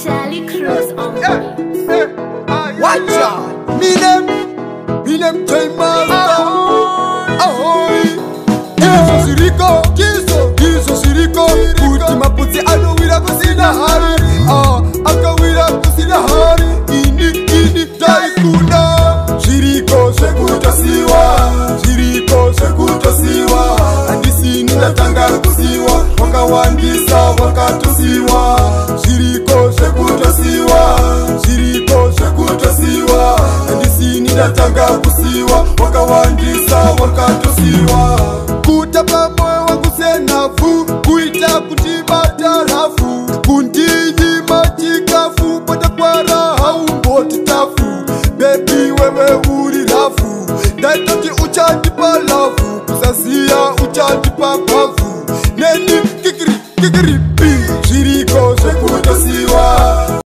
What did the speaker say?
Charlie Cruz on Watch out! Me name J Master. Ahoy! Kiso siriko, kiso siriko. Kuti maputi alo wira kusina hari. Akawira kusina hari. Ini taikuna. Shiriko sekutasiwa. Andisi ninatanga kusiwa. Wakawandisa wakatusiwa. Shiriko sekutasiwa. Andisi ninatanga kusiwa. Wakawandisa wakatusiwa.